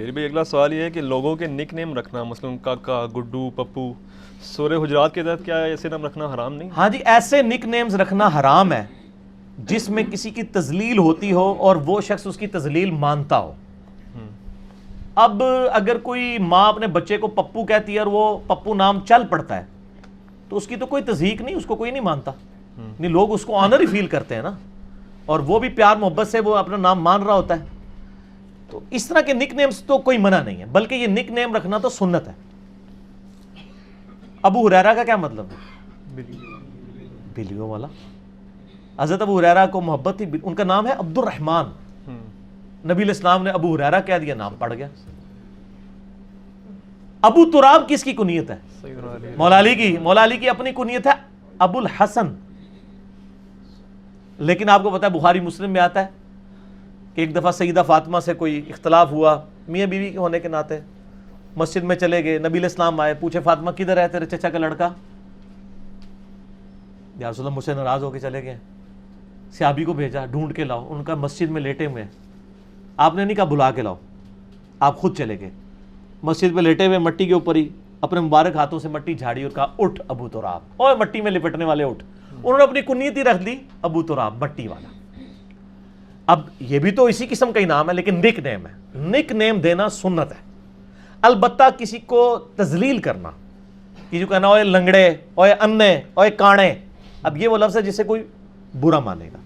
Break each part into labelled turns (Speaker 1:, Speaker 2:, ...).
Speaker 1: میری بھی اگلا سوال یہ ہے کہ لوگوں کے نک نیم رکھنا، مثلاً کاکا، گڈو، پپو، سورہ حجرات کے تحت کیا ایسے نام رکھنا حرام نہیں؟
Speaker 2: ہاں جی، ایسے نک نیمز رکھنا حرام ہے جس میں کسی کی تذلیل ہوتی ہو اور وہ شخص اس کی تذلیل مانتا ہو۔ اب اگر کوئی ماں اپنے بچے کو پپو کہتی ہے اور وہ پپو نام چل پڑتا ہے تو اس کی تو کوئی تضحیق نہیں، اس کو کوئی نہیں مانتا، نہیں لوگ اس کو آنر ہی فیل کرتے ہیں نا، اور وہ بھی پیار محبت سے وہ اپنا نام مان رہا ہوتا ہے۔ تو اس طرح کے نک نیمز تو کوئی منع نہیں ہے، بلکہ یہ نک نیم رکھنا تو سنت ہے۔ ابو ہریرہ کا کیا مطلب ہے؟ بلیوں والا۔ حضرت ابو ہریرہ کو محبت تھی، ان کا نام ہے عبد الرحمن، نبی علیہ السلام نے ابو ہریرہ کہہ دیا، نام پڑ گیا۔ ابو تراب کس کی کنیت ہے؟ مولا علی کی۔ مولا علی کی اپنی کنیت ہے ابو الحسن، لیکن آپ کو پتا ہے بخاری مسلم میں آتا ہے کہ ایک دفعہ سیدہ فاطمہ سے کوئی اختلاف ہوا، میاں بیوی کے ہونے کے ناطے مسجد میں چلے گئے، نبی علیہ السلام آئے، پوچھے فاطمہ کدھر ہے تیرے چچا کا لڑکا؟ یا رسول اللہ مجھ سے ناراض ہو کے چلے گئے۔ صحابی کو بھیجا، ڈھونڈ کے لاؤ، ان کا مسجد میں لیٹے ہوئے ہیں۔ آپ نے نہیں کہا بلا کے لاؤ، آپ خود چلے گئے، مسجد میں لیٹے ہوئے مٹی کے اوپر ہی اپنے مبارک ہاتھوں سے مٹی جھاڑی اور کہا اٹھ ابو تراب، اور مٹی میں لپٹنے والے اٹھ۔ انہوں نے اپنی کنیت ہی رکھ دی ابو تراب، مٹی والا۔ اب یہ بھی تو اسی قسم کا ہی نام ہے لیکن نک نیم ہے، نک نیم دینا سنت ہے۔ البتہ کسی کو تذلیل کرنا، کسی کو کہنا اوے لنگڑے، اوے انے، اوے کانے، اب یہ وہ لفظ ہے جسے کوئی برا مانے گا۔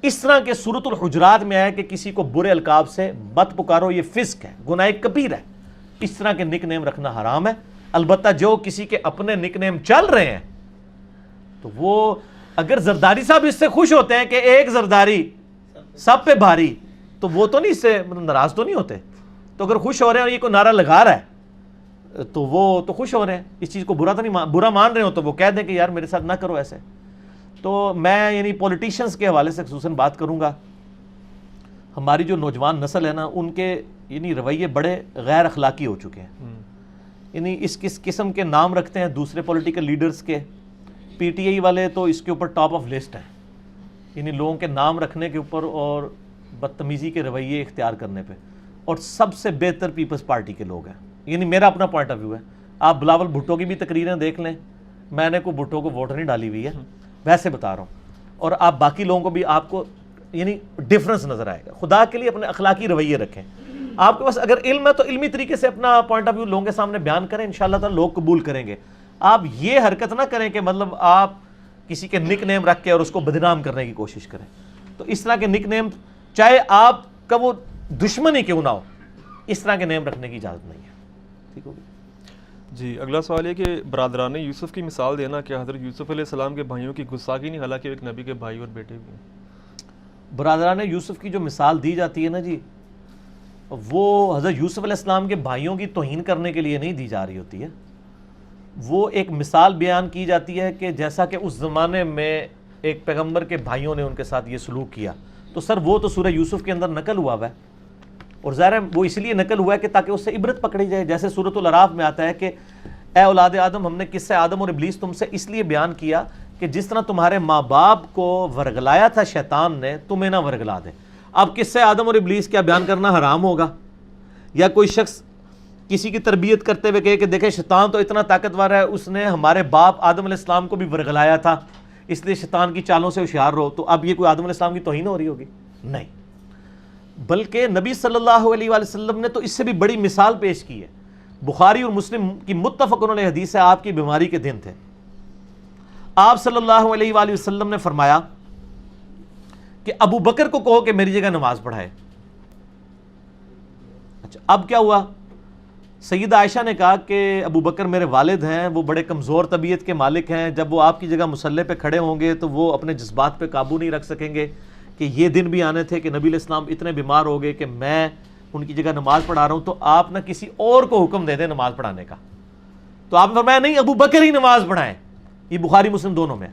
Speaker 2: اس طرح کے سورۃ الحجرات میں آیا کہ کسی کو برے القاب سے مت پکارو، یہ فسق ہے، گناہ کبیر ہے، اس طرح کے نک نیم رکھنا حرام ہے۔ البتہ جو کسی کے اپنے نک نیم چل رہے ہیں تو وہ اگر زرداری صاحب اس سے خوش ہوتے ہیں کہ ایک زرداری سب پہ بھاری، تو وہ تو نہیں اس سے ناراض تو نہیں ہوتے، تو اگر خوش ہو رہے ہیں اور یہ کوئی نعرہ لگا رہا ہے تو وہ تو خوش ہو رہے ہیں، اس چیز کو برا تو نہیں برا مان رہے ہو تو وہ کہہ دیں کہ یار میرے ساتھ نہ کرو ایسے۔ تو میں یعنی پولیٹیشینز کے حوالے سے خصوصاً بات کروں گا، ہماری جو نوجوان نسل ہے نا، ان کے یعنی رویے بڑے غیر اخلاقی ہو چکے ہیں، یعنی اس قسم کے نام رکھتے ہیں دوسرے پولیٹیکل لیڈرز کے۔ پی ٹی آئی والے تو اس کے اوپر ٹاپ آف لسٹ ہیں، یعنی لوگوں کے نام رکھنے کے اوپر اور بدتمیزی کے رویے اختیار کرنے پہ، اور سب سے بہتر پیپلز پارٹی کے لوگ ہیں، یعنی میرا اپنا پوائنٹ آف ویو ہے۔ آپ بلاول بھٹو کی بھی تقریریں دیکھ لیں، میں نے کوئی بھٹو کو ووٹ نہیں ڈالی ہوئی ہے، ویسے بتا رہا ہوں، اور آپ باقی لوگوں کو بھی آپ کو یعنی ڈفرنس نظر آئے گا۔ خدا کے لیے اپنے اخلاقی رویے رکھیں، آپ کے پاس اگر علم ہے تو علمی طریقے سے اپنا پوائنٹ آف ویو لوگوں کے سامنے بیان کریں، انشاءاللہ تعالی لوگ قبول کریں گے۔ آپ یہ حرکت نہ کریں کہ مطلب آپ کسی کے نک نیم رکھ کے اور اس کو بدنام کرنے کی کوشش کریں۔ تو اس طرح کے نک نیم چاہے آپ کا وہ دشمن ہی کیوں نہ ہو، اس طرح کے نیم رکھنے کی اجازت نہیں ہے۔ ٹھیک ہوگی
Speaker 1: جی، اگلا سوال یہ کہ برادران یوسف کی مثال دینا کہ حضرت یوسف علیہ السلام کے بھائیوں کی گستاخی نہیں، حالانکہ ایک نبی کے بھائی اور بیٹے بھی ہیں۔
Speaker 2: برادران یوسف کی جو مثال دی جاتی ہے نا جی، وہ حضرت یوسف علیہ السلام کے بھائیوں کی توہین کرنے کے لیے نہیں دی جا رہی ہوتی ہے، وہ ایک مثال بیان کی جاتی ہے کہ جیسا کہ اس زمانے میں ایک پیغمبر کے بھائیوں نے ان کے ساتھ یہ سلوک کیا، تو سر وہ تو سورہ یوسف کے اندر نقل ہوا ہے، اور ظاہر ہے وہ اس لیے نقل ہوا ہے کہ تاکہ اس سے عبرت پکڑی جائے۔ جیسے سورۃ الاعراف میں آتا ہے کہ اے اولاد آدم، ہم نے قصہ آدم اور ابلیس تم سے اس لیے بیان کیا کہ جس طرح تمہارے ماں باپ کو ورگلایا تھا شیطان نے، تمہیں نہ ورگلا دے۔ اب قصہ آدم اور ابلیس کیا بیان کرنا حرام ہوگا؟ یا کوئی شخص کسی کی تربیت کرتے ہوئے کہے کہ دیکھیں شیطان تو اتنا طاقتور ہے، اس نے ہمارے باپ آدم علیہ السلام کو بھی ورگلایا تھا، اس لیے شیطان کی چالوں سے ہوشیار رہو، تو اب یہ کوئی آدم علیہ السلام کی توہین ہو رہی ہوگی؟ نہیں، بلکہ نبی صلی اللہ علیہ وآلہ وسلم نے تو اس سے بھی بڑی مثال پیش کی ہے۔ بخاری اور مسلم کی متفق علیہ حدیث ہے، آپ کی بیماری کے دن تھے، آپ صلی اللہ علیہ وآلہ وسلم نے فرمایا کہ ابو بکر کو کہو کہ میری جگہ نماز پڑھائے۔ اچھا، اب کیا ہوا؟ سیدہ عائشہ نے کہا کہ ابو بکر میرے والد ہیں، وہ بڑے کمزور طبیعت کے مالک ہیں، جب وہ آپ کی جگہ مصلی پہ کھڑے ہوں گے تو وہ اپنے جذبات پہ قابو نہیں رکھ سکیں گے، کہ یہ دن بھی آنے تھے کہ نبی علیہ السلام اتنے بیمار ہو گئے کہ میں ان کی جگہ نماز پڑھا رہا ہوں، تو آپ نہ کسی اور کو حکم دے دیں نماز پڑھانے کا۔ تو آپ نے فرمایا نہیں، ابو بکر ہی نماز پڑھائیں، یہ بخاری مسلم دونوں میں۔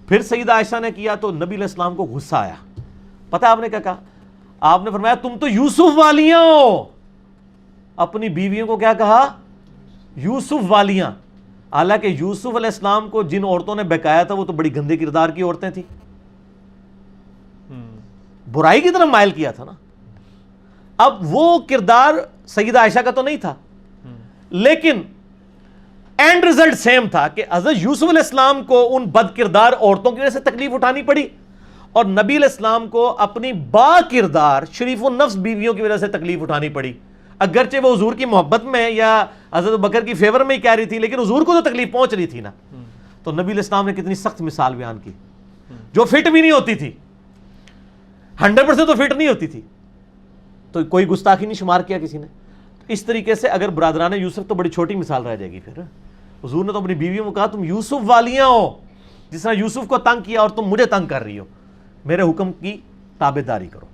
Speaker 2: پھر سیدہ عائشہ نے کیا تو نبی علیہ السلام کو غصہ آیا، پتہ آپ نے کیا کہا؟ آپ نے فرمایا تم تو یوسف والیاں ہو، اپنی بیویوں کو کیا کہا؟ یوسف والیاں، حالانکہ یوسف علیہ السلام کو جن عورتوں نے بہکایا تھا وہ تو بڑی گندے کردار کی عورتیں تھیں، برائی کی طرف مائل کیا تھا نا۔ اب وہ کردار سیدہ عائشہ کا تو نہیں تھا، لیکن اینڈ رزلٹ سیم تھا کہ حضرت یوسف علیہ السلام کو ان بد کردار عورتوں کی وجہ سے تکلیف اٹھانی پڑی، اور نبی علیہ السلام کو اپنی با کردار شریف النفس بیویوں کی وجہ سے تکلیف اٹھانی پڑی، اگرچہ وہ حضور کی محبت میں یا حضرت بکر کی فیور میں ہی کہہ رہی تھی، لیکن حضور کو تو تکلیف پہنچ رہی تھی نا۔ تو نبی علیہ السلام نے کتنی سخت مثال بیان کی، جو فٹ بھی نہیں ہوتی تھی، 100% تو فٹ نہیں ہوتی تھی، تو کوئی گستاخی نہیں شمار کیا کسی نے۔ اس طریقے سے اگر برادران یوسف تو بڑی چھوٹی مثال رہ جائے گی، پھر حضور نے تو اپنی بیویوں کو کہا تم یوسف والیاں ہو، جس طرح یوسف کو تنگ کیا اور تم مجھے تنگ کر رہی ہو، میرے حکم کی تابعداری کرو۔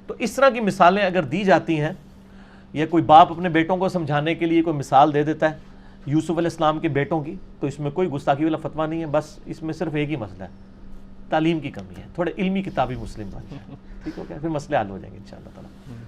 Speaker 2: تو اس طرح کی مثالیں اگر دی جاتی ہیں، یا کوئی باپ اپنے بیٹوں کو سمجھانے کے لیے کوئی مثال دے دیتا ہے یوسف علیہ السلام کے بیٹوں کی، تو اس میں کوئی گستاخی والا فتویٰ نہیں ہے، بس اس میں صرف ایک ہی مسئلہ ہے، تعلیم کی کمی ہے، تھوڑے علمی کتابی مسلم بن جائیں، ٹھیک ہو گیا، پھر مسئلے حل ہو جائیں گے انشاءاللہ تعالی۔